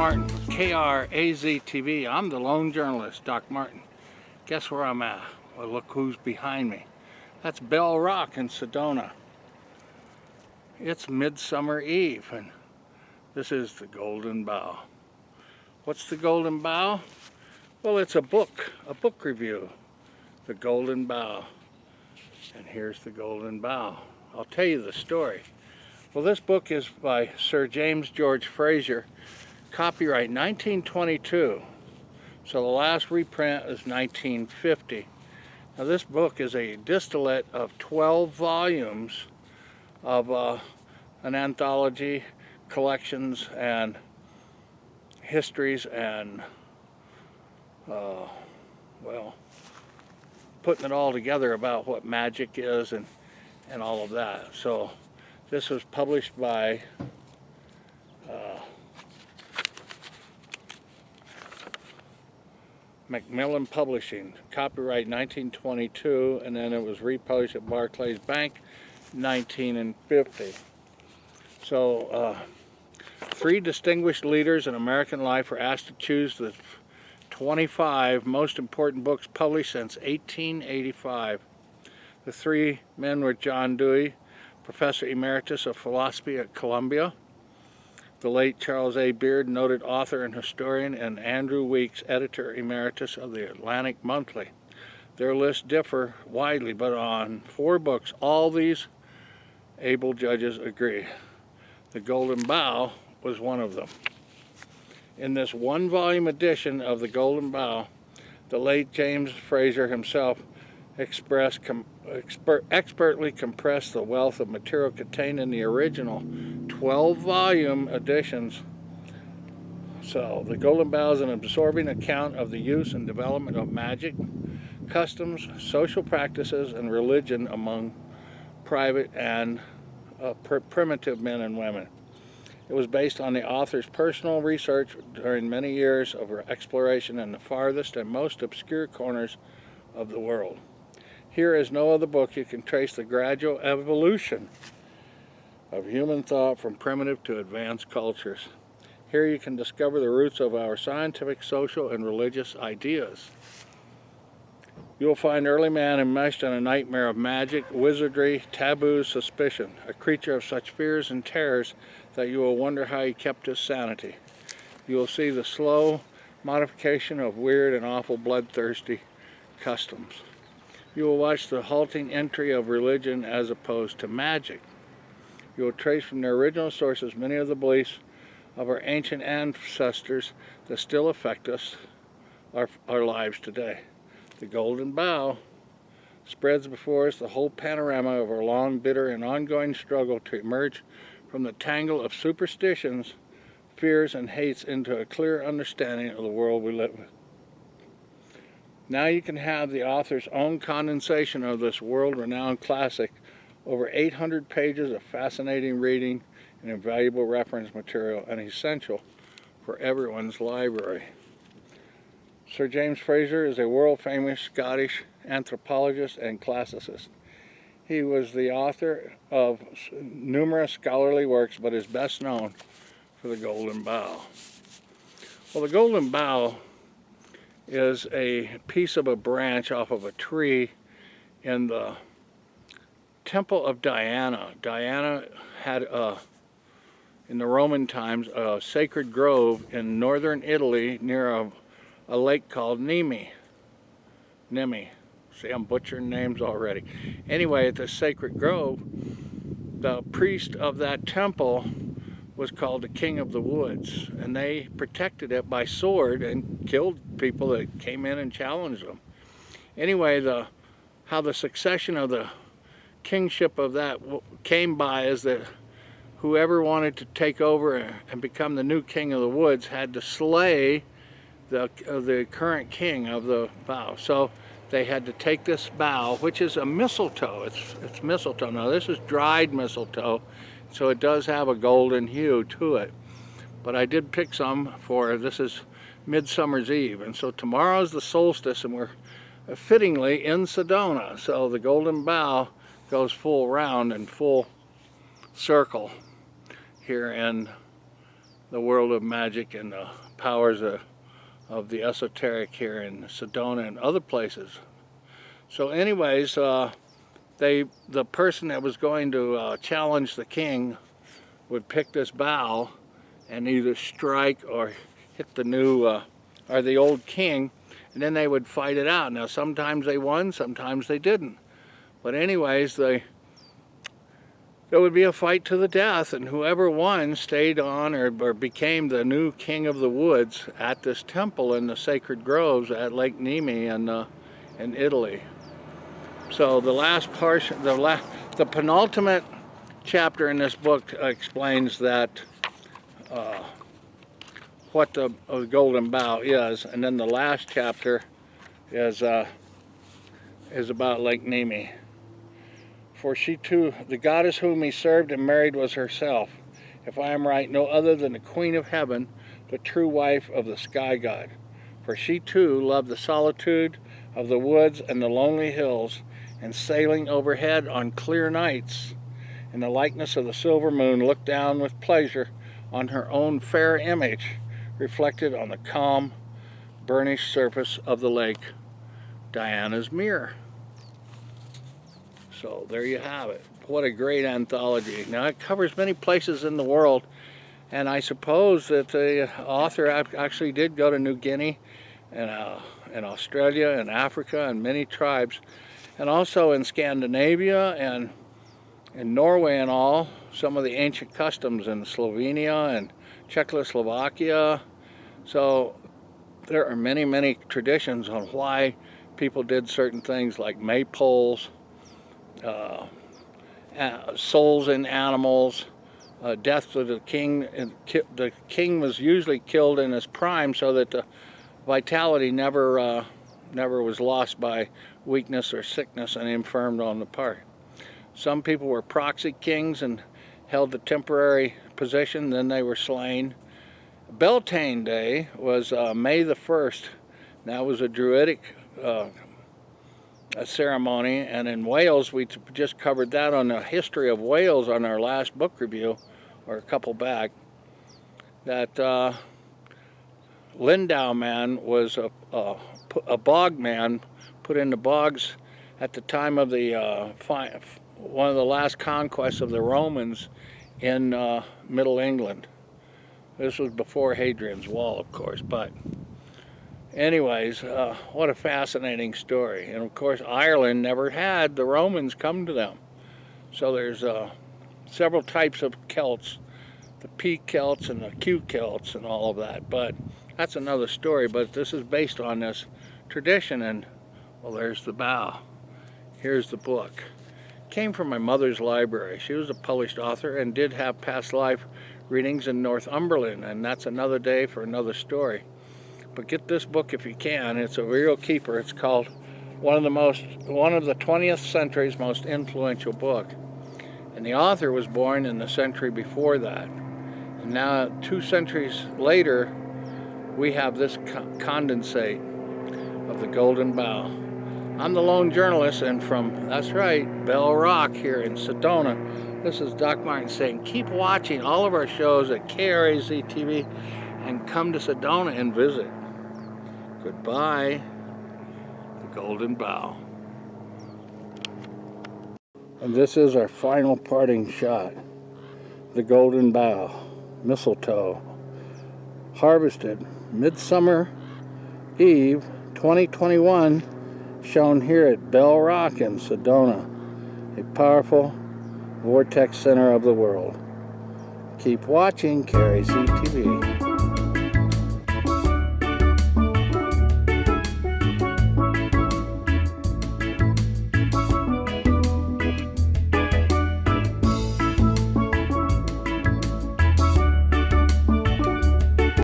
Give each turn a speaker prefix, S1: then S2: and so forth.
S1: Martin for KRAZ-TV. I'm the lone journalist, Doc Martin. Guess where I'm at? Well, look who's behind me. That's Bell Rock in Sedona. It's Midsummer Eve, and this is the Golden Bough. What's the Golden Bough? Well, it's a book review. The Golden Bough. And here's the Golden Bough. I'll tell you the story. Well, this book is by Sir James George Fraser, copyright 1922. So the last reprint is 1950. Now this book is a distillate of 12 volumes of an anthology, collections, and histories, and well, putting it all together about what magic is and all of that. So this was published by Macmillan Publishing, copyright 1922, and then it was republished at Barclays Bank 1950. So 3 distinguished leaders in American life were asked to choose the 25 most important books published since 1885. The 3 men were John Dewey, Professor Emeritus of Philosophy at Columbia, the late Charles A. Beard, noted author and historian, and Andrew Weeks, Editor Emeritus of the Atlantic Monthly. Their lists differ widely, but on 4 books, all these able judges agree. The Golden Bough was one of them. In this 1-volume edition of the Golden Bough, the late James Fraser himself expertly compressed the wealth of material contained in the original 12-volume editions. So the Golden Bough is an absorbing account of the use and development of magic, customs, social practices, and religion among private and primitive men and women. It was based on the author's personal research during many years of exploration in the farthest and most obscure corners of the world. Here, as no other book, you can trace the gradual evolution of human thought from primitive to advanced cultures. Here you can discover the roots of our scientific, social, and religious ideas. You will find early man enmeshed in a nightmare of magic, wizardry, taboos, suspicion, a creature of such fears and terrors that you will wonder how he kept his sanity. You will see the slow modification of weird and awful bloodthirsty customs. You will watch the halting entry of religion as opposed to magic. You will trace from their original sources many of the beliefs of our ancient ancestors that still affect us, our lives today. The Golden Bough spreads before us the whole panorama of our long, bitter, and ongoing struggle to emerge from the tangle of superstitions, fears, and hates into a clear understanding of the world we live in. Now you can have the author's own condensation of this world-renowned classic, over 800 pages of fascinating reading and invaluable reference material, and essential for everyone's library. Sir James Fraser is a world-famous Scottish anthropologist and classicist. He was the author of numerous scholarly works, but is best known for the Golden Bough. Well, the Golden Bough is a piece of a branch off of a tree in the Temple of Diana. Diana had, in the Roman times, a sacred grove in northern Italy near a lake called Nemi. See, I'm butchering names already. Anyway, at the sacred grove, the priest of that temple was called the King of the Woods, and they protected it by sword and killed people that came in and challenged them. Anyway, how the succession of the kingship of that came by is that whoever wanted to take over and become the new King of the Woods had to slay the current king of the bough. So they had to take this bough, which is a mistletoe. It's mistletoe. Now this is dried mistletoe, so it does have a golden hue to it. But I did pick some for, this is Midsummer's Eve, and so tomorrow's the solstice, and we're fittingly in Sedona. So the Golden Bough goes full round and full circle here in the world of magic and the powers of the esoteric here in Sedona and other places. So anyways, the person that was going to challenge the king would pick this bough and either strike or hit the new or the old king, and then they would fight it out. Now sometimes they won, sometimes they didn't. But anyways, there would be a fight to the death, and whoever won stayed on or became the new king of the woods at this temple in the sacred groves at Lake Nemi in Italy. So the last portion, the penultimate chapter in this book explains that what the golden bough is, and then the last chapter is about Lake Nemi. For she too, the goddess whom he served and married was herself, if I am right, no other than the queen of heaven, the true wife of the sky god. For she too loved the solitude of the woods and the lonely hills, and sailing overhead on clear nights, in the likeness of the silver moon, looked down with pleasure on her own fair image, reflected on the calm, burnished surface of the lake, Diana's mirror. So there you have it. What a great anthology. Now it covers many places in the world, and I suppose that the author actually did go to New Guinea and Australia and Africa and many tribes, and also in Scandinavia and in Norway and all, some of the ancient customs in Slovenia and Czechoslovakia. So there are many, many traditions on why people did certain things, like maypoles, souls in animals, death of the king. The king was usually killed in his prime so that the vitality never was lost by weakness or sickness and infirmed on the part. Some people were proxy kings and held the temporary position, then they were slain. Beltane Day was May the 1st. That was a druidic a ceremony, and in Wales, we just covered that on the history of Wales on our last book review, or a couple back, that Lindau man was a bog man put into bogs at the time of the one of the last conquests of the Romans in Middle England. This was before Hadrian's Wall, of course, but anyways, what a fascinating story. And of course, Ireland never had the Romans come to them. So there's several types of Celts, the P Celts and the Q Celts and all of that. But that's another story. But this is based on this tradition. And, well, there's the bough. Here's the book. Came from my mother's library. She was a published author and did have past life readings in Northumberland. And that's another day for another story. But get this book if you can. It's a real keeper. It's called one of the 20th century's most influential book. And the author was born in the century before that. And now, 2 centuries later, we have this condensate of the golden bough. I'm the lone journalist, and from, that's right, Bell Rock here in Sedona, this is Doc Martin saying, keep watching all of our shows at KRAZ TV and come to Sedona and visit. Goodbye, the golden bough. And this is our final parting shot. The golden bough, mistletoe, harvested Midsummer Eve 2021, shown here at Bell Rock in Sedona, a powerful vortex center of the world. Keep watching KRAZ TV.